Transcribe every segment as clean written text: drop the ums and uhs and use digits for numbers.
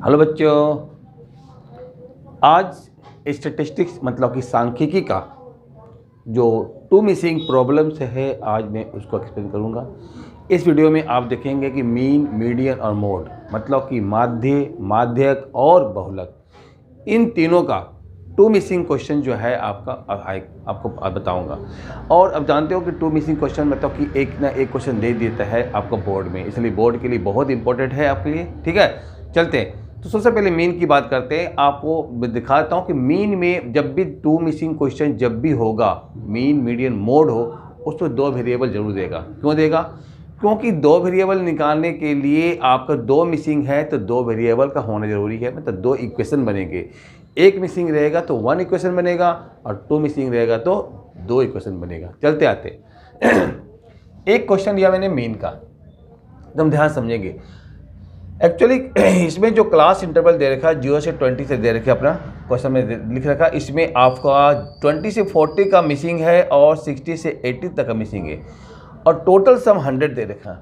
Hello बच्चों, आज statistics मतलब कि सांख्यिकी का जो टू मिसिंग प्रॉब्लम्स है आज मैं उसको एक्सप्लेन करूँगा। इस वीडियो में आप देखेंगे कि मीन, मीडियन और मोड मतलब कि माध्य, माध्यक और बहुलक, इन तीनों का टू मिसिंग क्वेश्चन जो है आपको बताऊंगा। और अब जानते हो कि टू मिसिंग क्वेश्चन मतलब कि एक ना एक क्वेश्चन दे देता है आपको बोर्ड में, इसलिए बोर्ड के लिए बहुत इंपॉर्टेंट है आपके लिए। ठीक है, चलते हैं। तो सबसे पहले मीन की बात करते हैं। आपको दिखाता हूँ कि मीन में जब भी टू मिसिंग क्वेश्चन जब भी होगा, मीन, मीडियन, मोड हो, उसमें दो वेरिएबल जरूर देगा। क्यों देगा? क्योंकि दो वेरिएबल निकालने के लिए आपका दो मिसिंग है तो दो वेरिएबल का होना जरूरी है, मतलब दो इक्वेशन बनेंगे। एक मिसिंग रहेगा तो वन इक्वेशन बनेगा और टू मिसिंग रहेगा तो दो इक्वेशन बनेगा। चलते आते एक क्वेश्चन दिया मैंने मीन का, एकदम ध्यान समझेंगे। एक्चुअली इसमें जो क्लास इंटरवल दे रखा है 0 से 20 से दे रखा है, अपना क्वेश्चन में लिख रखा है। इसमें आपका 20 से 40 का मिसिंग है और 60 से 80 तक का मिसिंग है और टोटल सम 100 दे रखा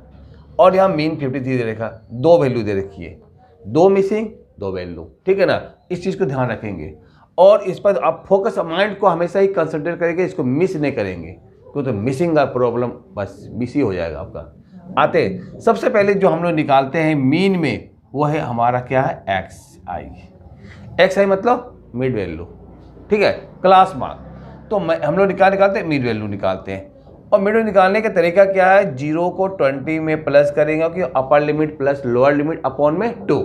और यहाँ मीन 53 दे रखा। दो वैल्यू दे रखी है, दो मिसिंग दो वैल्यू। ठीक है ना, इस चीज़ को ध्यान रखेंगे और इस पर आप फोकस माइंड को हमेशा ही कंसंट्रेट करेंगे, इसको मिस नहीं करेंगे क्योंकि तो मिसिंग का प्रॉब्लम बस मिस ही हो जाएगा आपका। आते सबसे पहले जो हम लोग निकालते हैं मीन में वो है हमारा क्या है, एक्स आई मतलब मिड वैल्यू। ठीक है, क्लास मार्क। तो हम लोग निकालते हैं मिड वैल्यू निकालते हैं। और मिड वैल्यू निकालने का तरीका क्या है, 0 को 20 में प्लस करेंगे क्योंकि upper limit plus lower limit upon में 2,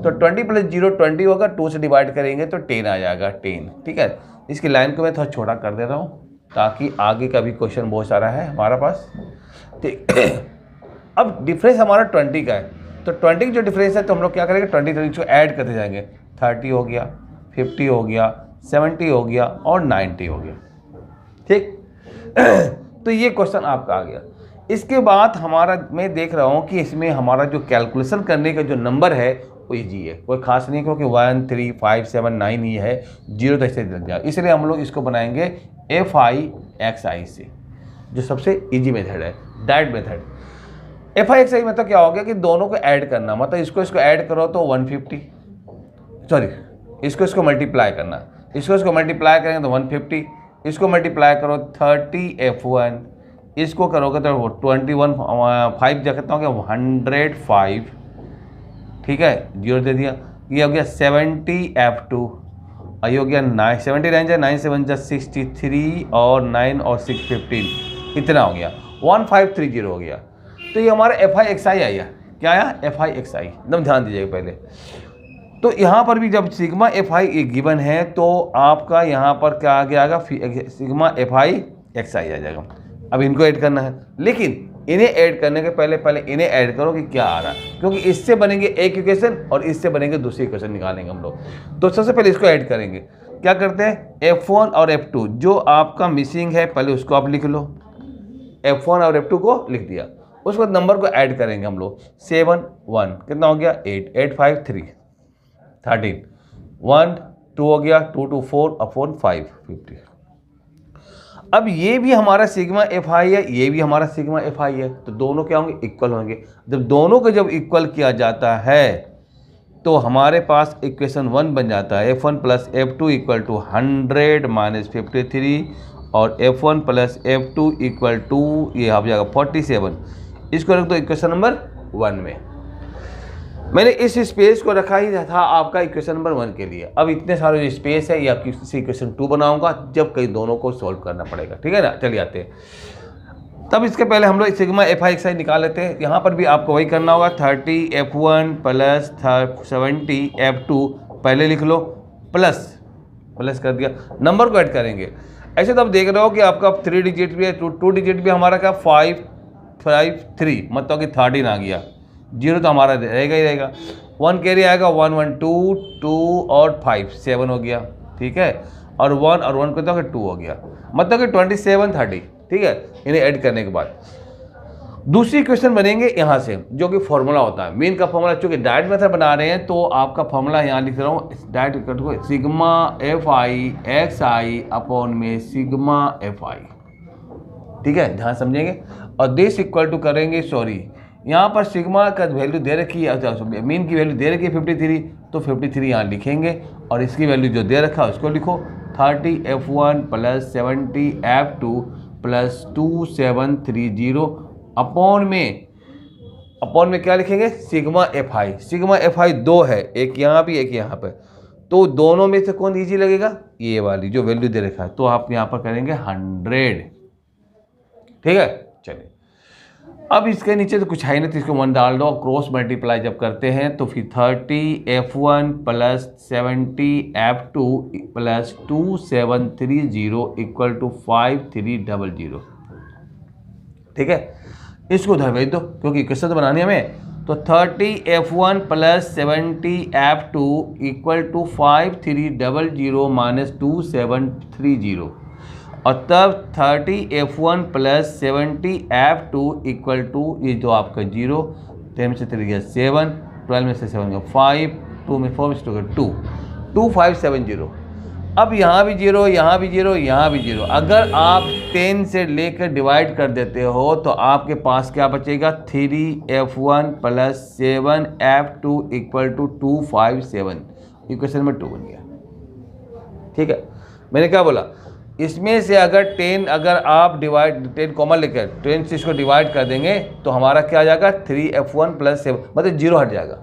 तो 20 प्लस 0 20 होगा, 2 से डिवाइड करेंगे तो 10 आ जाएगा, 10। ठीक है, इसकी लाइन को मैं थोड़ा छोटा कर दे रहा हूँ ताकि आगे का भी क्वेश्चन बहुत सारा है हमारा पास। ठीक अब डिफरेंस हमारा 20 का है, तो 20 की जो डिफरेंस है तो हम लोग क्या करेंगे, 20 को ऐड करते जाएंगे। 30 हो गया, 50 हो गया, 70 हो गया और 90 हो गया। ठीक तो ये क्वेश्चन आपका आ गया। इसके बाद हमारा मैं देख रहा हूँ कि इसमें हमारा जो कैलकुलेशन करने का जो नंबर है वो ईजी है, कोई खास नहीं, क्योंकि 1 3 5 7 9 ये है, 0 तो ऐसे लग जाए। इसलिए हम लोग इसको बनाएंगे FI से, जो सबसे ईजी मेथड है, डायरेक्ट मेथड। FI मतलब क्या हो गया कि दोनों को ऐड करना, मतलब इसको ऐड करो तो 150, सॉरी इसको मल्टीप्लाई करना, इसको मल्टीप्लाई करेंगे तो 150, इसको मल्टीप्लाई करो 30 F1, इसको करोगे तो 21 5 कितना हो गया 105। ठीक है, 0 दे दिया। ये हो गया 70 F2 और ये हो गया 79 जाए 9 7 जा 63 और 9 और 6 15, इतना हो गया 1530 हो गया। तो ये हमारा FI आया। क्या आया? FI एकदम ध्यान दीजिएगा पहले। तो यहाँ पर भी जब सिग्मा FI एक गिवन है तो आपका यहाँ पर क्या आ गया, सिग्मा FI आ जाएगा। अब इनको ऐड करना है, लेकिन इन्हें ऐड करने के पहले इन्हें ऐड करो कि क्या आ रहा है, क्योंकि इससे बनेंगे एक इक्वेशन और इससे बनेंगे दूसरी इक्वेशन निकालेंगे हम लोग। तो सबसे पहले इसको ऐड करेंगे। क्या करते हैं, F1 और F2 जो आपका मिसिंग है पहले उसको आप लिख लो, F1 और F2 को लिख दिया। उसके बाद नंबर को ऐड करेंगे हम लोग, 7 1 कितना हो गया 8 8 5 3 13 1 2 हो गया 2 2 4 अपॉन 5 50। अब ये भी हमारा सिग्मा FI है, ये भी हमारा सिग्मा FI है, तो दोनों क्या होंगे, इक्वल होंगे। जब दोनों को जब इक्वल किया जाता है तो हमारे पास इक्वेशन 1 बन जाता है, F1 plus F2 equal to 100 minus 53 और F1 plus F2 equal to ये आ जाएगा 47। इसको रख दो इक्वेशन नंबर 1 में। मैंने इस स्पेस को रखा ही था आपका इक्वेशन नंबर 1 के लिए। अब इतने सारे जो स्पेस है या किसी इक्वेशन 2 बनाऊंगा जब कई दोनों को सॉल्व करना पड़ेगा। ठीक है ना, चलिए आते हैं। तब इसके पहले हम लोग सिग्मा FI निकाल लेते हैं। यहाँ पर भी आपको वही करना होगा, 30 F1 प्लस 70 F2 पहले लिख लो, प्लस कर दिया, नंबर को ऐड करेंगे। ऐसे तो आप देख रहे हो कि आपका 3 डिजिट भी है, 2 डिजिट भी हमारा क्या 5 5 3 मतलब कि 13 आ गया। 0 तो हमारा रहेगा ही रहेगा, 1 कैरी आएगा 1 1 2 2 और 5 7 हो गया। ठीक है, और 1 और 1 को तो 2 हो गया, मतलब कि 27 30। ठीक है, इन्हें ऐड करने के बाद दूसरी क्वेश्चन बनेंगे यहाँ से, जो कि फॉर्मूला होता है मीन का फॉर्मूला। चूंकि डायरेक्ट मेथड बना रहे हैं तो आपका फॉर्मूला यहाँ लिख रहा हूँ, डायरेक्ट सिग्मा FI अपॉन में सिग्मा FI। ठीक है, ध्यान समझेंगे। और दिस इक्वल टू करेंगे, सॉरी यहाँ पर सिग्मा का वैल्यू दे रखी है, मीन की वैल्यू दे रखी है 53, तो 53 यहाँ लिखेंगे और इसकी वैल्यू जो दे रखा है उसको लिखो 30F1 plus 70F2 plus 2730 upon में क्या लिखेंगे सिग्मा FI। सिग्मा FI 2 है, एक यहाँ भी एक यहाँ पे, तो दोनों में से कौन ईजी लगेगा, ये वाली जो वैल्यू दे रखा है, तो आप यहाँ पर करेंगे 100। ठीक है, चलिए अब इसके नीचे तो कुछ है नहीं, तो इसको 1 डाल दो। क्रॉस मल्टीप्लाई जब करते हैं तो फिर 30F1 plus 70F2 plus 2730 equal to 5300। ठीक है, इसको उधर भेज दो क्योंकि क्वेश्चन तो बनानी है हमें। तो 30F1 plus 70F2 equal to 5300 minus 2730, और तब 30F1 plus 70F2 equal to ये जो आपका 0, 10 में से 3 गया 7, 12 में से 7 गया 5, 2 में 4 में से 2 गया 2, 2570। अब यहाँ भी 0, यहाँ भी 0, यहाँ भी 0। अगर आप 10 से लेकर डिवाइड कर देते हो तो आपके पास क्या बचेगा, 3F1 plus 7F2 equal to 257। Equation में 2 बन गया। ठीक है, मैंने क्या बोला, इसमें से अगर 10 अगर आप डिवाइड 10 कॉमन लेकर 10 से इसको डिवाइड कर देंगे तो हमारा क्या आ जाएगा 3F1 प्लस 7, मतलब 0 हट जाएगा,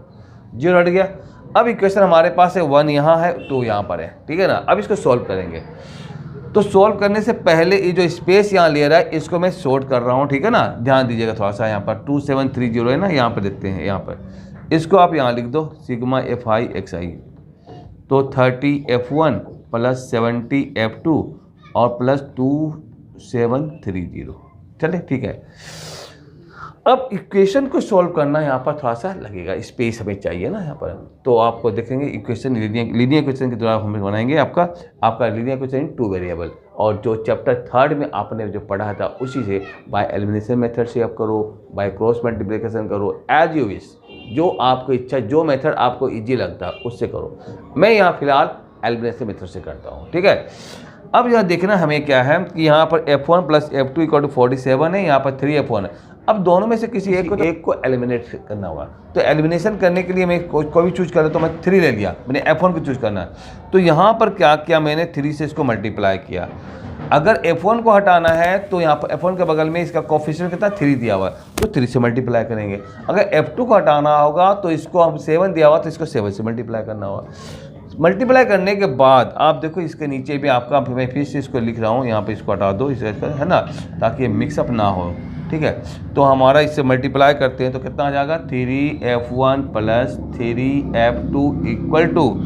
0 हट गया। अब इक्वेशन हमारे पास है 1 यहाँ है 2 यहाँ पर है। ठीक है ना, अब इसको सॉल्व करेंगे। तो सॉल्व करने से पहले ये जो स्पेस यहाँ ले रहा है इसको मैं शॉर्ट कर रहा हूँ। ठीक है ना, ध्यान दीजिएगा थोड़ा सा, यहाँ पर 2730 है ना, यहाँ पर देखते हैं, यहाँ पर इसको आप यहाँ लिख दो सिग्मा FI XI। तो 30F1 प्लस 70F2 और प्लस 2730। चले ठीक है, अब इक्वेशन को सॉल्व करना यहाँ पर थोड़ा सा लगेगा, स्पेस हमें चाहिए ना यहाँ पर। तो आपको देखेंगे इक्वेशन लीनियर इक्वेशन के द्वारा हम बनाएंगे आपका लीनियर इक्वेशन इन 2 वेरिएबल। और जो चैप्टर 3 में आपने जो पढ़ा था उसी से बाय एलिमिनेशन मेथड से आप करो, बाय क्रॉस मल्टीप्लिकेशन करो, एज यू विश, जो आपको इच्छा, जो मेथड आपको ईजी लगता है उससे करो। मैं यहाँ फिलहाल एलिमिनेशन मेथड से करता हूँ। ठीक है, अब यहाँ देखना हमें क्या है कि यहाँ पर F1 plus F2 equal to 47 है, यहाँ पर 3F1 है। अब दोनों में से किसी एक को एलिमिनेट करना होगा। तो एलिमिनेशन करने के लिए मैं कोई भी चूज करा, तो मैं 3 ले लिया, मैंने F1 को चूज करना है। तो यहाँ पर क्या किया मैंने, 3 से इसको मल्टीप्लाई किया। अगर F1 को हटाना है तो यहाँ पर F1 के बगल में इसका कोफिशिएंट कितना 3 दिया हुआ है, तो 3 से मल्टीप्लाई करेंगे। अगर F2 को हटाना होगा तो इसको हम 7 दिया हुआ, तो इसको 7 से मल्टीप्लाई करना होगा। मल्टीप्लाई करने के बाद आप देखो इसके नीचे भी आपका, मैं फिर से इसको लिख रहा हूँ, यहाँ पे इसको हटा दो, इस है ना, ताकि ये मिक्सअप ना हो। ठीक है, तो हमारा इससे मल्टीप्लाई करते हैं तो कितना आ जाएगा, 3F1 plus 3F2 equal to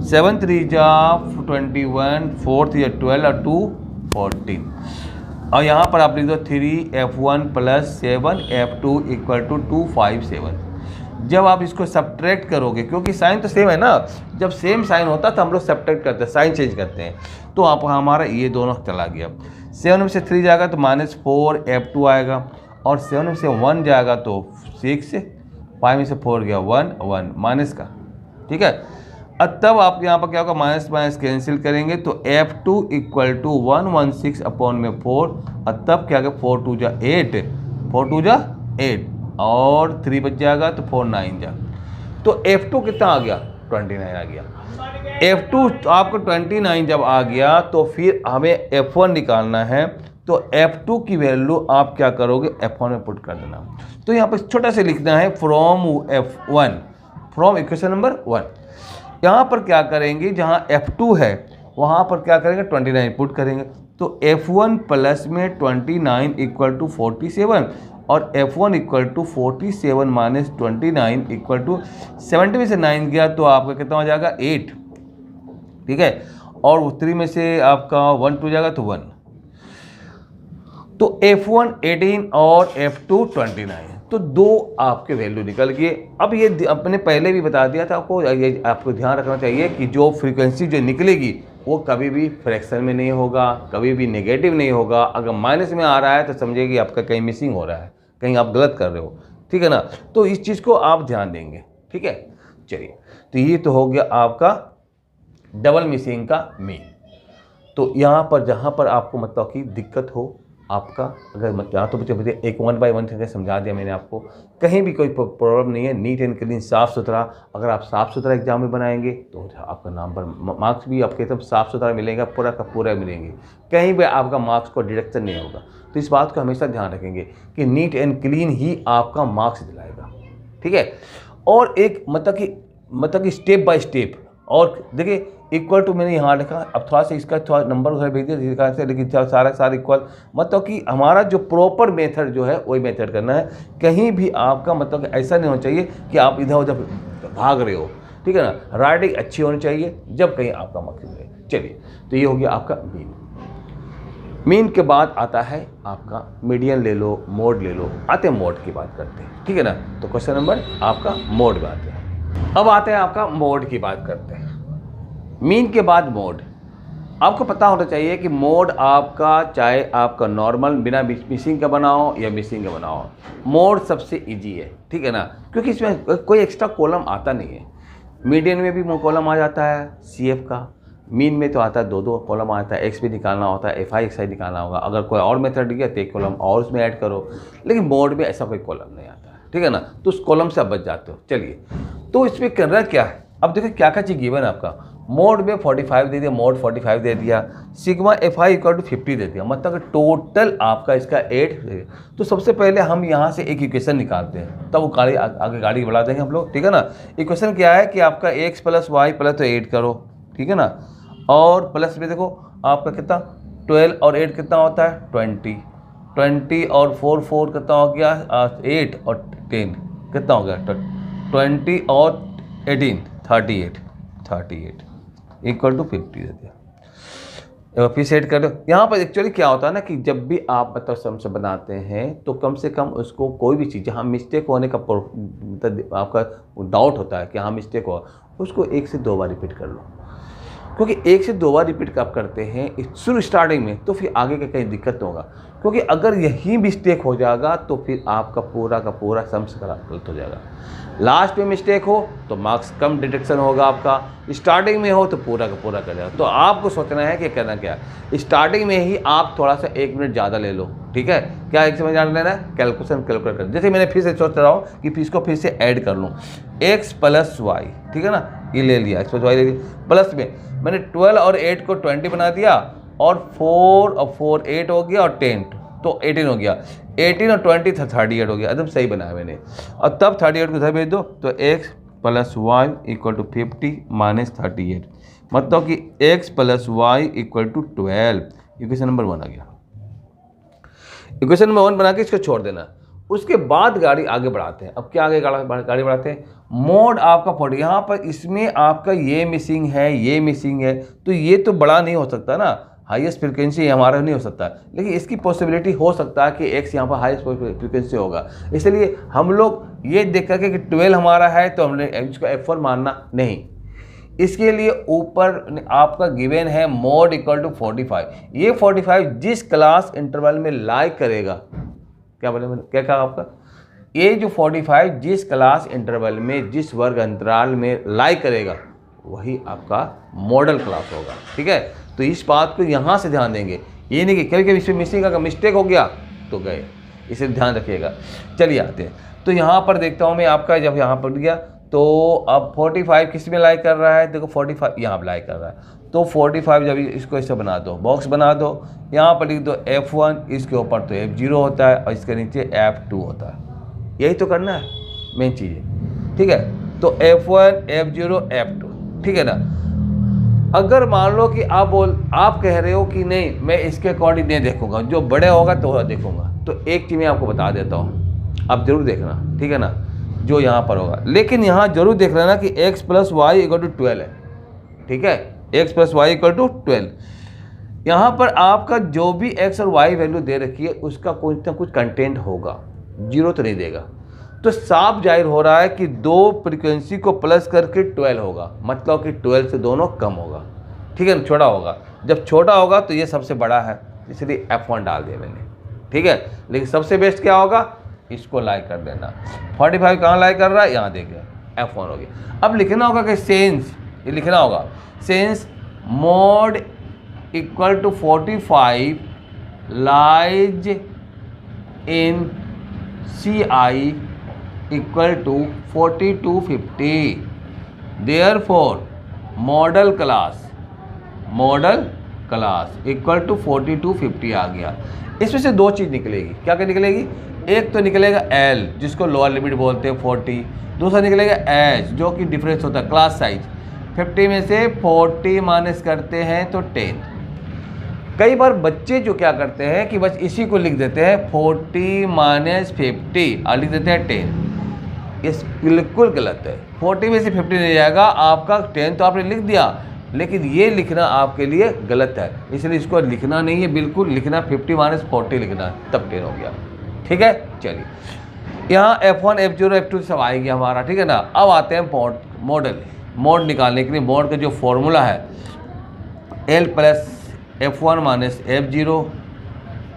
7 3 जा 21, 4 3 12 और 2 14। और यहाँ पर आप लिख दो 3F1 plus 7F2 equal to 257। जब आप इसको सब्ट्रैक्ट करोगे, क्योंकि साइन तो सेम है ना, जब सेम साइन होता है तो हम लोग सब्ट्रैक्ट करते हैं, साइन चेंज करते हैं। तो आप हमारा ये दोनों चला गया, 7 में से 3 जाएगा तो -4F2 आएगा, और 7 में से 1 जाएगा तो 6, 5 में से 4 गया 1 1 माइनस का। ठीक है, अब तब आप यहाँ पर क्या होगा, माइनस माइनस कैंसिल करेंगे तो F2 इक्वल टू 116 अपॉन में 4, और तब क्या होगा 4 2 जा 8, 4 2 जा 8 और 3 बच जाएगा तो 4 9 जा, तो F2 कितना आ गया, 29 आ गया। F2 आपको 29 जब आ गया तो फिर हमें F1 निकालना है। तो F2 की वैल्यू आप क्या करोगे, F1 में पुट कर देना। तो यहाँ पर छोटा से लिखना है from F1, from equation number 1। यहाँ पर क्या करेंगे, जहाँ F2 है वहाँ पर क्या करेंगे, 29 पुट करेंगे। तो F1 प्लस में 29 इक्वल टू 47, और F1 equal to 47 minus 29 equal to 70 में से 9 गया तो आपका कितना हो जाएगा 8। ठीक है, और 3 में से आपका 1 2 जाएगा तो 1, तो F1 18 और F2 29, तो 2 आपके वैल्यू निकल गए। अब ये अपने पहले भी बता दिया था आपको, ये आपको ध्यान रखना चाहिए कि जो फ्रीक्वेंसी जो निकलेगी वो कभी भी फ्रैक्शन में नहीं होगा, कभी भी नेगेटिव नहीं होगा। अगर माइनस में आ रहा है तो समझिए कि आपका कहीं मिसिंग हो रहा है, कहीं आप गलत कर रहे हो। ठीक है ना, तो इस चीज़ को आप ध्यान देंगे। ठीक है, चलिए, तो ये तो हो गया आपका डबल मिसिंग का मीन। तो यहाँ पर जहाँ पर आपको मतलब कि दिक्कत हो आपका, अगर यहाँ तो मुझे एक 1 बाय 1 करके समझा दिया मैंने आपको, कहीं भी कोई प्रॉब्लम नहीं है। नीट एंड क्लीन, साफ़ सुथरा, अगर आप साफ़ सुथरा एग्जाम में बनाएंगे तो आपका नंबर मार्क्स भी आपके सब साफ़ सुथरा मिलेगा, पूरा का पूरा मिलेंगे, कहीं भी आपका मार्क्स को डिडक्शन नहीं होगा। तो इस बात को हमेशा ध्यान रखेंगे कि नीट एंड क्लीन ही आपका मार्क्स दिलाएगा, ठीक है। और एक मतलब कि स्टेप बाय स्टेप, और देखिए इक्वल टू मैंने यहाँ लिखा, अब थोड़ा सा इसका थोड़ा नंबर उधर भेज दिया से, लेकिन सारा इक्वल, मतलब कि हमारा जो प्रॉपर मेथड जो है वही मेथड करना है। कहीं भी आपका मतलब ऐसा नहीं होना चाहिए कि आप इधर उधर भाग रहे हो, ठीक है ना। राइटिंग अच्छी होनी चाहिए जब कहीं आपका मकसद है। चलिए, तो ये हो गया आपका मीन। मीन के बाद आता है आपका मीडियन ले लो, मोड ले लो। आते हैं मोड की बात करते हैं, ठीक है ना। तो क्वेश्चन नंबर आपका मोड में आते हैं। अब आते हैं आपका मोड की बात करते हैं। मीन के बाद मोड, आपको पता होना चाहिए कि मोड आपका चाहे आपका नॉर्मल बिना मिसिंग का बनाओ या मिसिंग का बनाओ, मोड सबसे इजी है, ठीक है ना, क्योंकि इसमें कोई एक्स्ट्रा कॉलम आता नहीं है। मीडियन में भी कॉलम आ जाता है CF का, मीन में तो आता है 2 कॉलम आता है, एक्स भी निकालना होता है, FI XI निकालना होगा। अगर कोई और मेथड दिया तो एक कॉलम और उसमें ऐड करो, लेकिन मोड में ऐसा कोई कॉलम नहीं आता है, ठीक है ना। तो उस कॉलम से आप बच जाते हो। चलिए, तो इसमें करना क्या है, अब देखिए क्या क्या चीज़ गिवन है आपका। मोड में 45 दे दिया, मोड 45 दे दिया, सिग्मा FI इक्वल टू 50 दे दिया, मतलब कि टोटल आपका इसका 8 है। तो सबसे पहले हम यहाँ से एक इक्वेशन निकालते हैं, तब वो गाड़ी आगे गाड़ी बढ़ा देंगे हम लोग, ठीक है ना। इक्वेशन क्या है कि आपका x + y प्लस तो 8 करो, ठीक है ना, और प्लस में देखो आपका कितना 12 और 8 कितना होता है 20 और 4 कितना हो गया 8 और 10 कितना हो गया 20 और 18 38 इक्वल टू 50 दे दिया। फिर सेट कर दो। यहाँ पर एक्चुअली क्या होता है ना कि जब भी आप मतलब सम्स बनाते हैं तो कम से कम उसको कोई भी चीज़ जहाँ मिस्टेक होने का मतलब आपका डाउट होता है कि हाँ मिस्टेक हो, उसको 1 से 2 बार रिपीट कर लो, क्योंकि 1 से 2 बार रिपीट आप करते हैं शुरू स्टार्टिंग में, तो फिर आगे का कहीं दिक्कत नहीं होगा। क्योंकि अगर यही मिस्टेक हो जाएगा तो फिर आपका पूरा का पूरा सम्स गलत हो जाएगा। लास्ट में मिस्टेक हो तो मार्क्स कम डिडक्शन होगा आपका, स्टार्टिंग में हो तो पूरा का पूरा कर जाएगा। तो आपको सोचना है कि करना क्या है, स्टार्टिंग में ही आप थोड़ा सा 1 मिनट ज़्यादा ले लो, ठीक है। क्या एक समझ लेना है, कैलकुलेट कर, जैसे मैंने फिर से सोच रहा हूँ कि इसको फिर से ऐड कर लूँ, x + y, ठीक है ना, ये ले लिया, x + y ले लिया, प्लस में मैंने 12 और 8 को 20 बना दिया, और 4 और 4 8 हो गया, और 10 तो 18 हो गया, 18 और 20 38 हो गया, एकदम सही बनाया मैंने। और तब 38 को इधर भेज दो, तो x + y इक्वल टू 50 - 38, मतलब कि x + y equal to 12। Equation number 1 आ गया। इक्वेशन नंबर 1 बना के इसको छोड़ देना। उसके बाद गाड़ी आगे बढ़ाते हैं। अब क्या आगे गाड़ी बढ़ाते हैं, मोड आपका 40, यहाँ पर इसमें आपका ये मिसिंग है, ये मिसिंग है, तो ये तो बड़ा नहीं हो सकता ना, हाईएस्ट फ्रीक्वेंसी हमारा नहीं हो सकता, लेकिन इसकी पॉसिबिलिटी हो सकता है कि x यहाँ पर हाईएस्ट फ्रीक्वेंसी होगा। इसलिए हम लोग ये देख करके कि 12 हमारा है तो हमने इसको F1 मानना नहीं। इसके लिए ऊपर आपका गिवन है मोड इक्वल टू 45। ये 45 जिस क्लास इंटरवल में लाई करेगा, क्या बोले मैंने, क्या कहा आपका, ये जो 45 जिस क्लास इंटरवल में जिस वर्ग अंतराल में लाई करेगा वही आपका मॉडल क्लास होगा, ठीक है। तो इस बात को यहाँ से ध्यान देंगे, ये नहीं कि कभी कभी इसमें मिसिंग का मिस्टेक हो गया तो गए, इसे ध्यान रखिएगा। चलिए आते हैं, तो यहाँ पर देखता हूँ मैं आपका, जब यहाँ पर गया तो अब 45 किस में लाई कर रहा है, देखो 45 यहाँ पर लाई कर रहा है, तो 45 जब इसको ऐसे बना दो, बॉक्स बना दो, यहाँ पर लिख दो F1, इसके ऊपर तो F0 होता है और इसके नीचे F2 होता है, यही तो करना है मेन चीज़ है, ठीक है। तो F1 F0 F2, ठीक है ना। अगर मान लो कि आप कह रहे हो कि नहीं मैं इसके अकॉर्डिंग नहीं देखूंगा, जो बड़े होगा तो देखूंगा, तो एक चीज़ मैं आपको बता देता हूँ, आप जरूर देखना, ठीक है ना, जो यहाँ पर होगा। लेकिन यहाँ जरूर देख लेना कि x + y इक्वल टू 12 है, ठीक है, x + y इक्वल टू 12। यहाँ पर आपका जो भी x और y वैल्यू दे रखी है उसका कुछ ना कुछ कंटेंट होगा, 0 तो नहीं देगा। तो साफ जाहिर हो रहा है कि 2 फ्रीक्वेंसी को प्लस करके 12 होगा, मतलब कि 12 से दोनों कम होगा, ठीक है ना, छोटा होगा। जब छोटा होगा तो ये सबसे बड़ा है, इसलिए F1 डाल दिया मैंने, ठीक है। लेकिन सबसे बेस्ट क्या होगा, इसको लाइक कर देना। 45 कहाँ लाइक कर रहा है, यहाँ देखिए F1 हो गया। अब लिखना होगा कि सेंस, ये लिखना होगा since mode equal to 45 lies in CI equal to 4250। Therefore modal class equal to 4250 आ गया। इसमें से दो चीज़ निकलेगी। क्या क्या निकलेगी? एक तो निकलेगा L जिसको लोअर लिमिट बोलते हैं 40, दूसरा निकलेगा H जो कि डिफरेंस होता है क्लास साइज। 50 में से 40 माइनस करते हैं तो 10। कई बार बच्चे जो क्या करते हैं कि बस इसी को लिख देते हैं 40 माइनस 50 और लिख देते हैं 10। इस बिल्कुल गलत है। 40 में से 50 नहीं जाएगा, आपका 10 तो आपने लिख दिया, लेकिन ये लिखना आपके लिए गलत है, इसलिए इसको लिखना नहीं है, बिल्कुल लिखना 50 माइनस 40 लिखना है, तब 10 हो गया। ठीक है, चलिए यहाँ F1 F0 F2 सब आएगी हमारा। ठीक है ना। अब आते हैं मोड निकालने के लिए। मोड का जो फॉर्मूला है L plus F1 minus F0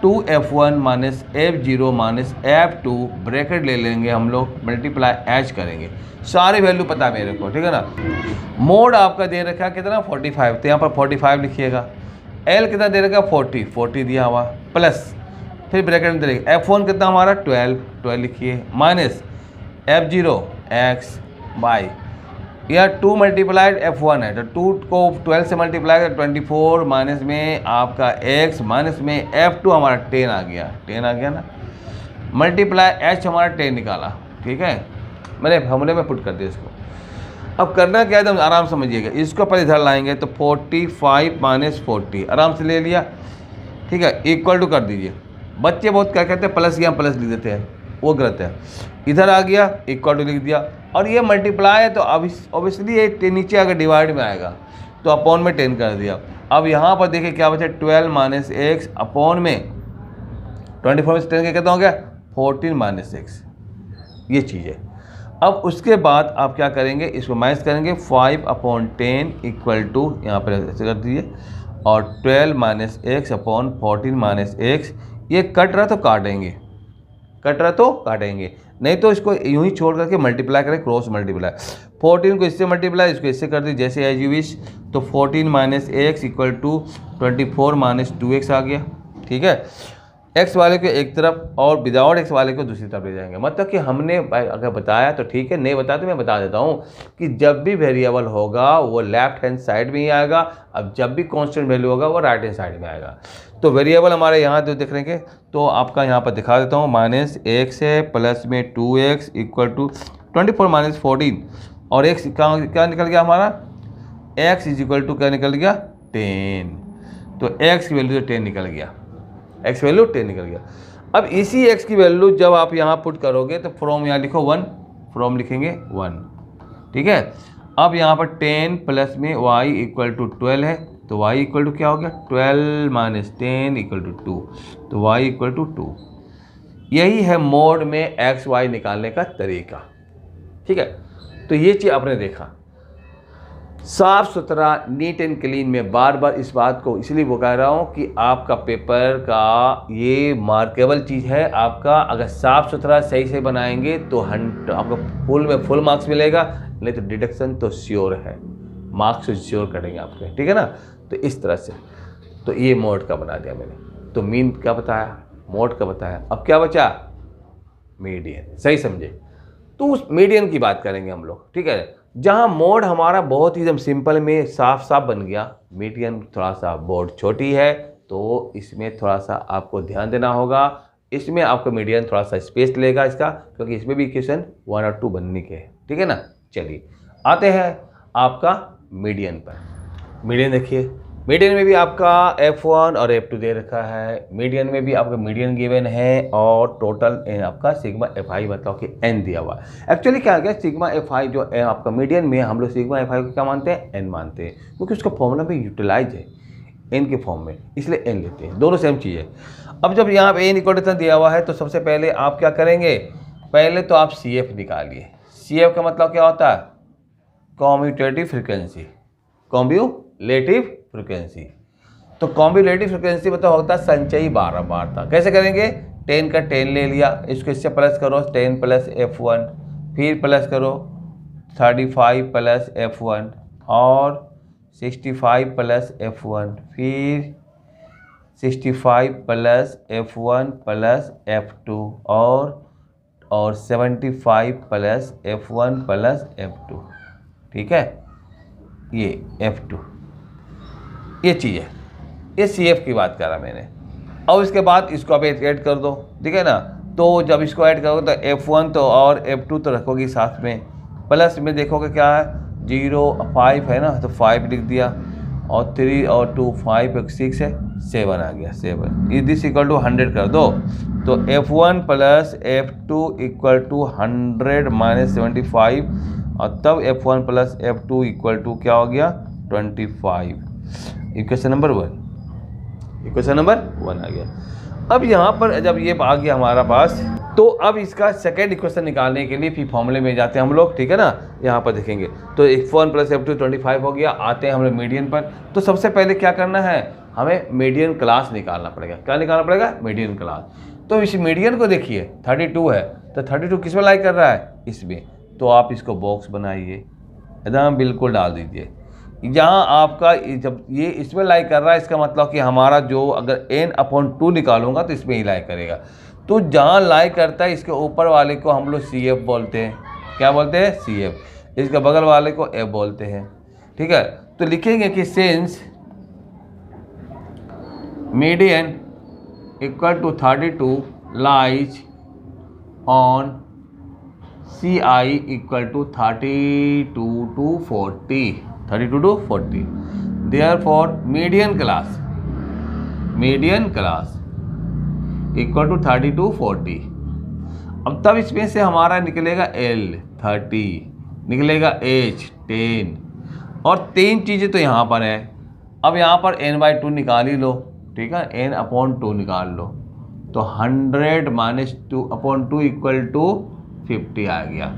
2F1 minus F0 minus F2 bracket ले लेंगे हम लोग, मल्टीप्लाई H करेंगे। सारे वैल्यू पता है मेरे को। ठीक है ना। मोड आपका दे रखा है कितना 45, तो यहाँ पर 45 लिखिएगा। L कितना दे रखा 40 दिया हुआ, प्लस फिर ब्रैकेट में दे रखा F1 कितना हमारा 12 लिखिए, माइनस F0 X बाई यह 2 मल्टीप्लाइड F1 है, तो 2 को 12 से मल्टीप्लाई कर 24 माइनस में आपका X माइनस में F2 हमारा 10 आ गया ना। मल्टीप्लाई H हमारा 10 निकाला। ठीक है, मैंने फॉर्मूले में पुट कर दिया इसको। अब करना क्या है एकदम आराम समझिएगा। इसको पहले इधर लाएंगे तो 45 माइनस 40 आराम से ले लिया। ठीक है, इक्वल टू कर दीजिए। बच्चे बहुत क्या कहते हैं प्लस या प्लस लिख देते हैं, वो गलत है। इधर आ गया इक्वल टू लिख दिया, और ये मल्टीप्लाई है तो अब ऑब्वियसली ये नीचे अगर डिवाइड में आएगा तो अपॉन में 10 कर दिया। अब यहाँ पर देखिए क्या बचा 12 माइनस एक्स अपॉन में 24 में से 10 कितना हो गया 14 माइनस एक्स, ये चीज़ है। अब उसके बाद आप क्या करेंगे, इसको माइनस करेंगे 5/10 इक्वल टू यहाँ पर ऐसे कर दीजिए, और 12 minus x upon 14 minus x. ये कट रहा तो काटेंगे, नहीं तो इसको यूं ही छोड़ करके मल्टीप्लाई करें, क्रॉस मल्टीप्लाई। 14 को इससे मल्टीप्लाई, इसको इससे कर दी जैसे एज यू विश। तो 14 minus x equal to 24 minus 2x आ गया। ठीक है, एक्स वाले को एक तरफ और विदाउट एक्स वाले को दूसरी तरफ ले जाएंगे। मतलब कि हमने अगर बताया तो ठीक है, नहीं बताया तो मैं बता देता हूँ कि जब भी वेरिएबल होगा वो लेफ्ट हैंड साइड में ही आएगा, अब जब भी कांस्टेंट वैल्यू होगा वो राइट हैंड साइड में आएगा। तो वेरिएबल हमारे यहाँ जो देख रहे हैं, तो आपका यहाँ पर दिखा देता हूँ, माइनस एक्स है प्लस में 2x इक्वल टू 24 माइनस 14, और एक्स क्या निकल गया हमारा, x इज इक्वल टू क्या निकल गया 10। तो x की वैल्यू तो 10 निकल गया, x वैल्यू 10 निकल गया। अब इसी x की वैल्यू जब आप यहाँ पुट करोगे तो फ्रॉम यहाँ लिखो 1, फ्रॉम लिखेंगे 1। ठीक है, अब यहाँ पर 10 प्लस में y इक्वल टू 12 है, तो y इक्वल टू क्या हो गया 12 माइनस 10 इक्वल टू 2, तो y इक्वल टू 2। यही है मोड में x y निकालने का तरीका। ठीक है, तो ये चीज़ आपने देखा साफ सुथरा नीट एंड क्लीन में। बार बार इस बात को इसलिए वो कह रहा हूँ कि आपका पेपर का ये मार्केबल चीज़ है। आपका अगर साफ सुथरा सही से बनाएंगे तो आपको फुल मार्क्स मिलेगा, नहीं तो डिडक्शन तो श्योर है, मार्क्स तो श्योर करेंगे आपके। ठीक है ना। तो इस तरह से तो ये मोड का बना दिया मैंने। तो मीन का बताया, मोड का बताया, अब क्या बचा मीडियन। सही समझे। तो उस मीडियन की बात करेंगे हम लोग। ठीक है, जहाँ मोड हमारा बहुत ही एकदम सिंपल में साफ बन गया, मीडियन थोड़ा सा बोर्ड छोटी है तो इसमें थोड़ा सा आपको ध्यान देना होगा। इसमें आपको मीडियन थोड़ा सा स्पेस लेगा इसका, क्योंकि इसमें भी क्वेश्चन 1 और 2 बनने के हैं। ठीक है ना। चलिए आते हैं आपका मीडियन पर। मीडियन देखिए, मीडियन में भी आपका F1 और F2 दे रखा है। मीडियन में भी आपका मीडियन गिवन है, और टोटल आपका सिग्मा FI मतलब कि n दिया हुआ है। एक्चुअली क्या है सिग्मा FI जो आपका मीडियन में हम लोग सिग्मा FI को क्या मानते हैं n मानते हैं, क्योंकि उसका फॉर्मूला भी यूटिलाइज है n के फॉर्म में, इसलिए n लेते हैं। दोनों सेम चीज़ है। अब जब यहाँ पे n इक्वल दिया हुआ है तो सबसे पहले आप क्या करेंगे, पहले तो आप CF निकालिए। CF का मतलब क्या होता है कॉम्यूटेटिव फ्रिक्वेंसी, कॉम्यूलेटिव फ्रिक्वेंसी। तो कॉम्बिनेटिव फ्रिक्वेंसी मतलब होता है संचयी बारंबारता। कैसे करेंगे, 10 का 10 ले लिया, इसको इससे प्लस करो 10 प्लस F1, फिर प्लस करो 35 प्लस F1 और 65 प्लस F1, फिर 65 प्लस F1 प्लस F2 और 75 प्लस F1 प्लस F2, ठीक है, ये F2, ये चीज़ है, ये CF की बात करा मैंने। अब इसके बाद इसको आप ऐड कर दो, ठीक है ना। तो जब इसको ऐड करोगे तो F1 तो और F2 तो रखोगे साथ में, प्लस में देखोगे क्या है 0 5 है ना, तो 5 लिख दिया, और 3 और 2 5 6 है, 7 आ गया, 7 दिस इक्वल टू 100 कर दो। तो F1 plus F2 equal to 100 minus 75, और तब F1 plus F2 equal to क्या हो गया 25। इक्वेशन नंबर 1, इक्वेशन नंबर 1 आ गया। अब यहाँ पर जब ये आ गया हमारा पास, तो अब इसका सेकेंड इक्वेशन निकालने के लिए फिर फॉर्मूले में जाते हैं हम लोग, ठीक है ना। यहाँ पर देखेंगे तो F1 प्लस F2 25 हो गया। आते हैं हम लोग मीडियन पर। तो सबसे पहले क्या करना है, हमें मीडियन क्लास निकालना पड़ेगा। क्या निकालना पड़ेगा, मीडियन क्लास। तो इस मीडियन को देखिए 32 है, तो 32 किस में लाई कर रहा है, इसमें। तो आप इसको बॉक्स बनाइए, एकदम बिल्कुल डाल दीजिए। जहाँ आपका जब ये इसमें लाई कर रहा है, इसका मतलब कि हमारा जो अगर n/2 निकालूंगा तो इसमें ही लाई करेगा। तो जहाँ लाई करता है इसके ऊपर वाले को हम लोग CF बोलते हैं। क्या बोलते हैं, CF। इसके बगल वाले को F बोलते हैं, ठीक है। तो लिखेंगे कि since median equal to 32 lies on CI equal to 32 to 40, 32 to 40। Therefore median class equal to 32 40। अब तब इसमें से हमारा निकलेगा L 30, निकलेगा H 10, और 3 चीज़ें तो यहाँ पर है। अब यहाँ पर n/2 निकाल ही लो, ठीक है, n/2 निकाल लो। तो 100 माइनस 2/2 इक्वल टू 50 आ गया।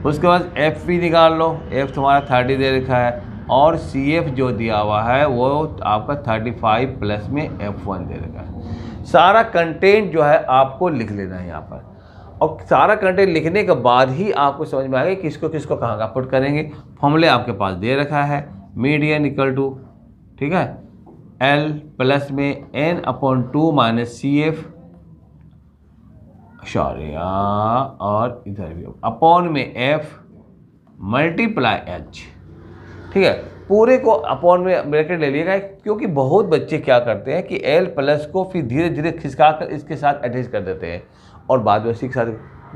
उसके बाद F भी निकाल लो, F तुम्हारा 30 दे रखा है, और CF जो दिया हुआ है वो आपका 35 प्लस में F1 दे रखा है। सारा कंटेंट जो है आपको लिख लेना है यहाँ पर, और सारा कंटेंट लिखने के बाद ही आपको समझ में आएगा किसको किसको कहाँ का पुट करेंगे। फॉर्मूले आपके पास दे रखा है, मीडियन इक्वल टू, ठीक है, L प्लस में n/2 माइनस CF, सॉरी, और इधर भी अपॉन में F मल्टीप्लाई H, ठीक है। पूरे को अपॉन में ब्रैकेट ले लिएगा, क्योंकि बहुत बच्चे क्या करते हैं कि L प्लस को फिर धीरे धीरे खिसका कर इसके साथ अटैच कर देते हैं, और बाद में उसी के साथ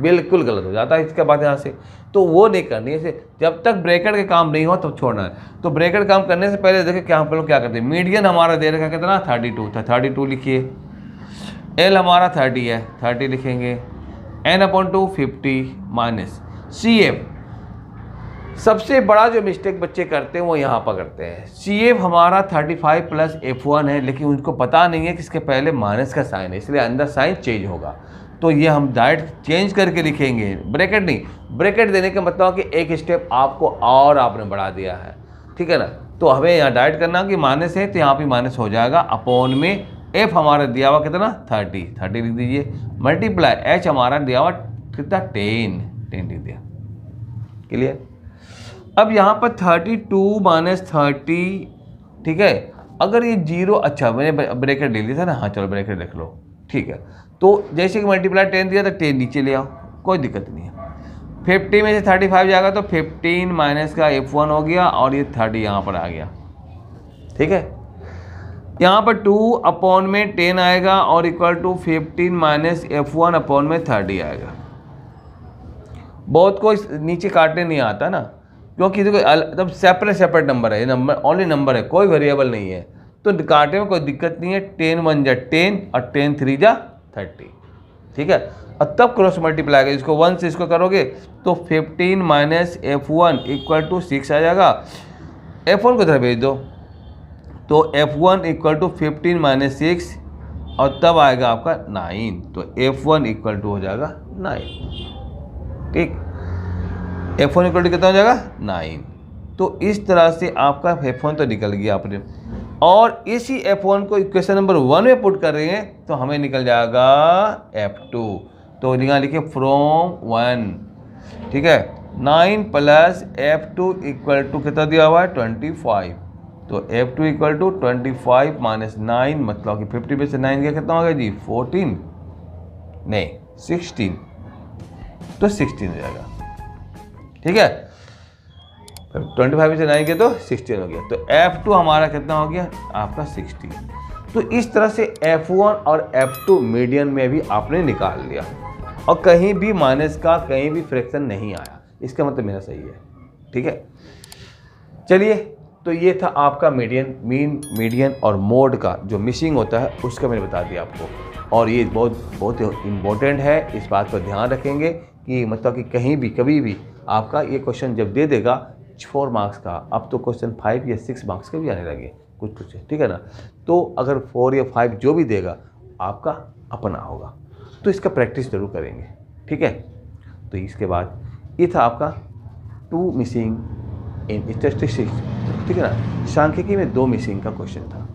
बिल्कुल गलत हो जाता है इसके बाद यहाँ से। तो वो नहीं करनी है, जब तक ब्रैकेट के काम नहीं हो तब छोड़ना है। तो ब्रैकेट काम करने से पहले देखिए क्या हम लोग क्या करते हैं, मीडियन हमारा दे रखा कितना 32 था, 32 लिखिए। L हमारा 30 है, 30 लिखेंगे, n/2 50 माइनस CF। सबसे बड़ा जो मिस्टेक बच्चे करते हैं वो यहाँ पर करते हैं, CF हमारा 35 प्लस F1 है, लेकिन उनको पता नहीं है कि इसके पहले माइनस का साइन है, इसलिए अंदर साइन चेंज होगा। तो ये हम डायरेक्ट चेंज करके लिखेंगे, ब्रैकेट नहीं। ब्रैकेट देने का मतलब कि एक स्टेप आपको और आपने बढ़ा दिया है, ठीक है ना। तो हमें यहाँ डायरेक्ट करना कि माइनस है, तो यहाँ पे माइनस हो जाएगा, अपॉन में F हमारा दिया हुआ कितना 30 लिख दीजिए, मल्टीप्लाई H हमारा दिया हुआ कितना 10 लिख दिया, क्लियर। अब यहाँ पर 32 माइनस 30, ठीक है। अगर ये 0, अच्छा मैंने ब्रैकेट ले लिया था ना, हाँ चलो ब्रैकेट लिख लो, ठीक है। तो जैसे कि मल्टीप्लाई 10 दिया तो 10 नीचे ले आओ, कोई दिक्कत नहीं है। 50 में से 35 जाएगा तो 15 माइनस का F1 हो गया, और ये 30 यहाँ पर आ गया, ठीक है। यहाँ पर 2 अपॉन में 10 आएगा, और equal to 15 minus F1 upon में 30 आएगा। बहुत को नीचे काटने नहीं आता ना, क्योंकि देखो तब सेपरेट नंबर है, ये नंबर ओनली नंबर है, कोई वेरिएबल नहीं है, तो काटने में कोई दिक्कत नहीं है। 10 1 जा 10 और 10 3 जा 30, ठीक है। और तब क्रॉस मल्टीप्लाई आएगा, इसको 1 से इसको करोगे तो 15 माइनस F1 इक्वल टू 6 आ जाएगा। F1 को इधर भेज दो, तो F1 इक्वल टू 15 माइनस 6, और तब आएगा आपका 9, तो F1 इक्वल टू हो जाएगा 9, ठीक। F1 इक्वल टू कितना हो जाएगा 9। तो इस तरह से आपका F1 तो निकल गया आपने, और इसी F1 को इक्वेशन नंबर 1 में पुट कर रहे हैं तो हमें निकल जाएगा F2। तो यहाँ लिखिए फ्रॉम 1, ठीक है। 9 प्लस F2 इक्वल टू कितना दिया हुआ है 25। तो F2 इक्वल टू 25 माइनस 9, मतलब कि 50 में से 9 गया कितना हो गया जी 14, नहीं 16, तो 16 हो जाएगा। ठीक है, 25 में से 9 गया तो 16 हो गया, तो F2 हमारा कितना हो गया आपका 16। तो इस तरह से F1 और F2 मीडियन में भी आपने निकाल लिया और कहीं भी माइनस का कहीं भी फ्रैक्शन नहीं आया, इसका मतलब मेरा सही है। ठीक है, चलिए, तो ये था आपका मीडियन, मीन, मीडियन और मोड का जो मिसिंग होता है उसका मैंने बता दिया आपको, और ये बहुत इम्पोर्टेंट है, इस बात पर ध्यान रखेंगे कि मतलब कि कहीं भी कभी भी आपका ये क्वेश्चन जब दे देगा 4 मार्क्स का, अब तो क्वेश्चन 5 या 6 मार्क्स के भी आने लगे कुछ, ठीक है ना। तो अगर 4 या 5 जो भी देगा आपका अपना होगा, तो इसका प्रैक्टिस जरूर करेंगे। ठीक है, तो इसके बाद ये था आपका 2 मिसिंग इन स्टैटिस्टिक्स, ठीक है ना, सांख्यिकी में 2 मिसिंग का क्वेश्चन था।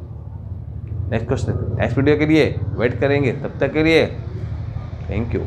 नेक्स्ट वीडियो के लिए वेट करेंगे, तब तक के लिए थैंक यू।